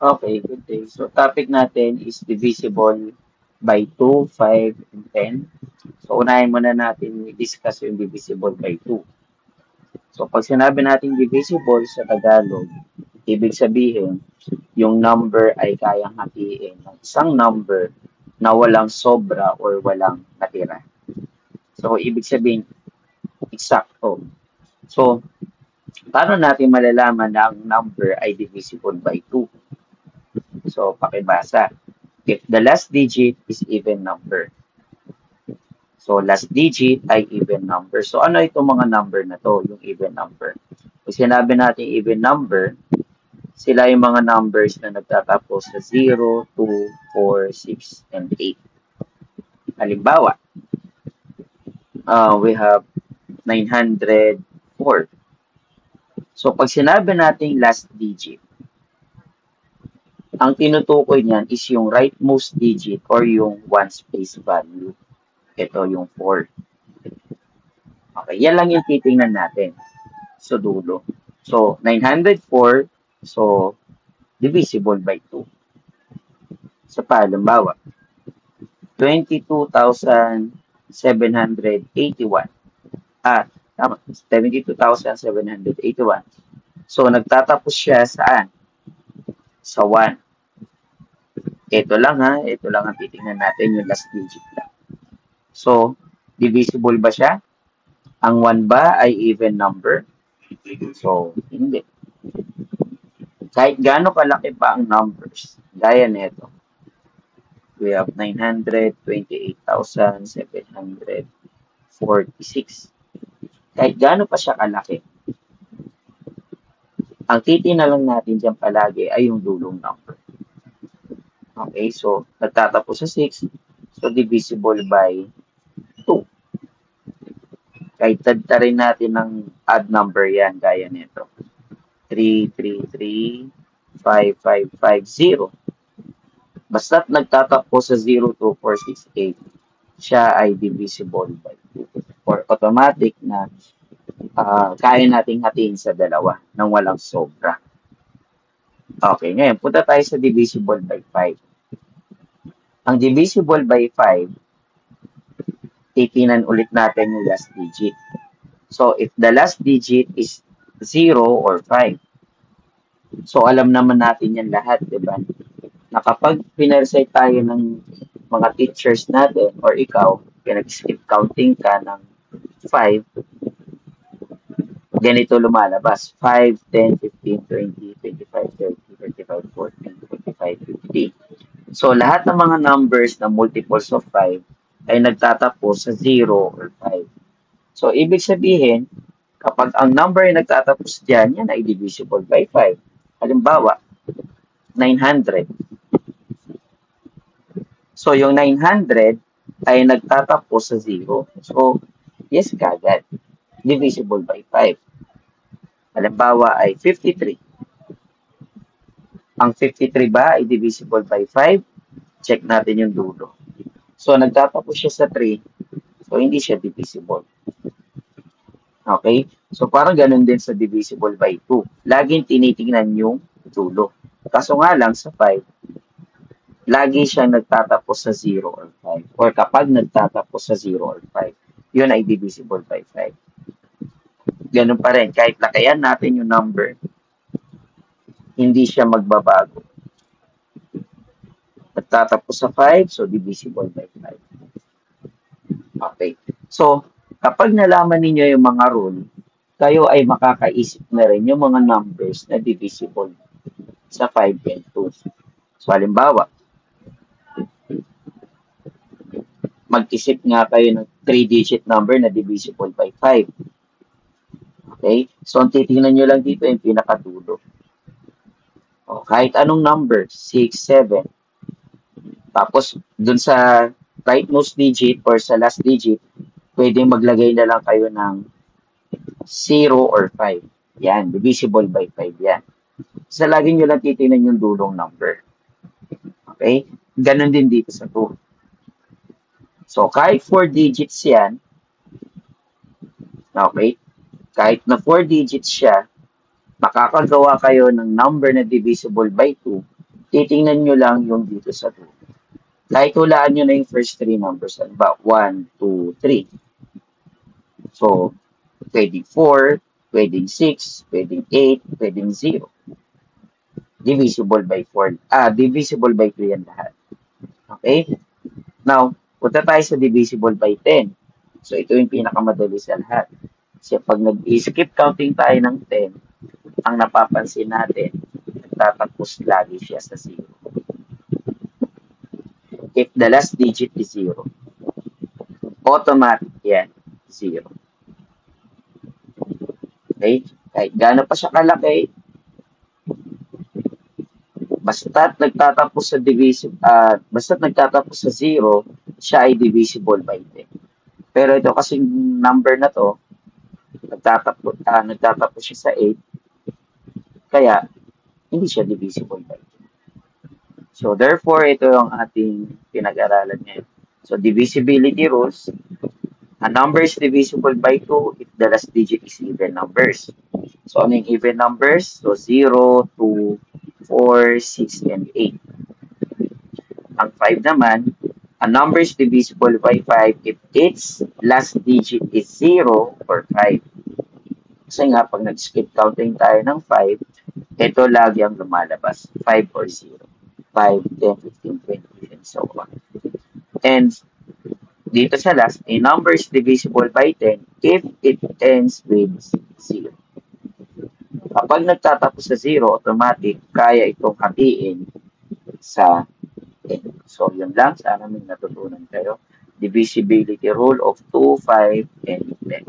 Okay, good day. So, topic natin is divisible by 2, 5, and 10. So, unahin muna natin i-discuss yung divisible by 2. So, pag sinabi natin divisible sa Tagalog, ibig sabihin, yung number ay kayang hatiin ng isang number na walang sobra or walang natira. So, ibig sabihin, eksakto. So, paano natin malalaman na ang number ay divisible by 2? So, pakibasa. If the last digit is even number. So, last digit ay even number. So, ano itong mga number na to, yung even number? Kung sinabi natin even number, sila yung mga numbers na nagtatapos sa 0, 2, 4, 6, and 8. Halimbawa, we have 904. So, pag sinabi natin last digit, ang tinutukoy niyan is yung rightmost digit or yung ones place value. Ito yung 4. Okay, yan lang yung titingnan natin sa dulo. So, 904, so, divisible by 2. Sa halimbawa, 22,781. Tama, 72,781. So, nagtatapos siya saan? Sa 1. Ito lang ha, ito lang ang titingnan natin, yung last digit lang. So, divisible ba siya? Ang 1 ba ay even number? So, hindi. Kahit gaano kalaki pa ang numbers, gaya nito, we have 928,746. Kahit gaano pa siya kalaki, ang titingnan lang natin dyan palagi ay yung dulong number. Okay, so nagtatapos sa 6, so divisible by 2. Kahit tadta rin natin ng odd number yan, gaya nito. 3335550. Basta't nagtatapos sa 0, 2, 4, 6, 8, siya ay divisible by 2. Or automatic na kaya nating hatiin sa dalawa nang walang sobra. Okay, ngayon punta tayo sa divisible by 5. Ang divisible by 5, titinan ulit natin yung last digit. So, if the last digit is 0 or 5, so alam naman natin yan lahat, di ba? Na kapag pinarecite tayo ng mga teachers natin or ikaw, pinag-skip counting ka ng 5, ganito lumalabas. 5, 10, 15, 20, 25, 30, 35, 40, 45, 50. So, lahat ng mga numbers na multiples of 5 ay nagtatapos sa 0 or 5. So, ibig sabihin, kapag ang number ay nagtatapos dyan, yan ay divisible by 5. Halimbawa, 900. So, yung 900 ay nagtatapos sa 0. So, yes kagad. Divisible by 5. Halimbawa ay 53. Ang 53 ba ay divisible by 5? Check natin yung dulo. So, nagtatapos siya sa 3. So, hindi siya divisible. Okay? So, parang ganun din sa divisible by 2. Laging tinitingnan yung dulo. Kaso nga lang sa 5, lagi siyang nagtatapos sa 0 or 5. Or kapag nagtatapos sa 0 or 5, yun ay divisible by 5. Ganun pa rin. Kahit lakayan natin yung number, hindi siya magbabago. Nagtatapos sa 5, so divisible by 5. Okay. So, kapag nalaman ninyo yung mga rule, kayo ay makakaisip na rin yung mga numbers na divisible sa 5 and 2. So, halimbawa, mag-isip nga kayo ng 3-digit number na divisible by 5. Okay? So, ang titingnan nyo lang dito yung pinakadulo. O, kahit anong number, 6, 7. Tapos, dun sa rightmost digit or sa last digit, pwedeng maglagay na lang kayo ng 0 or 5. Yan, divisible by 5 yan. Sa lagi nyo lang titingnan yung dulong number. Okay? Ganon din dito sa 2. So, kahit 4 digits yan, okay? Kahit na 4 digits siya, makakagawa kayo ng number na divisible by 2 titingnan nyo lang yung dito sa 2. Kahit hulaan nyo na yung first three numbers, ano ba? 1, 2, 3. So, pwedeng 4, pwedeng 6, pwedeng 8, pwedeng 0. Divisible by 4. Divisible by 2 yan lahat. Okay? Now, punta tayo sa divisible by 10. So, ito yung pinakamadali sa lahat. Kasi pag nag-skip counting tayo ng 10, ang napapansin natin, nagtatapos lagi siya sa 0. If the last digit is 0, automatic yan, 0. Okay? Kahit gaano pa siya kalaki, basta't nagtatapos sa 0, siya ay divisible by 10. Pero ito kasing number na to, nagtatapos siya sa 8, kaya hindi siya divisible by 10. So, therefore, ito yung ating pinag-aralan ngayon. So, divisibility rules. A number is divisible by 2 if the last digit is even numbers. So, ano yung even numbers? So, 0, 2, 4, 6, and 8. Ang 5 naman, a number is divisible by 5 if its last digit is 0 or 5. Kasi nga, pag nag-skip counting tayo ng 5, ito lagi ang lumalabas, 5 or 0. 5, 10, 15, 20, and so on. And dito sa last, a number is divisible by 10 if it ends with 0. Kapag nagtatapos sa 0, automatic, kaya itong hatiin sa 10. So, yun lang. Sana may natutunan kayo. Divisibility rule of 2, 5, and 10.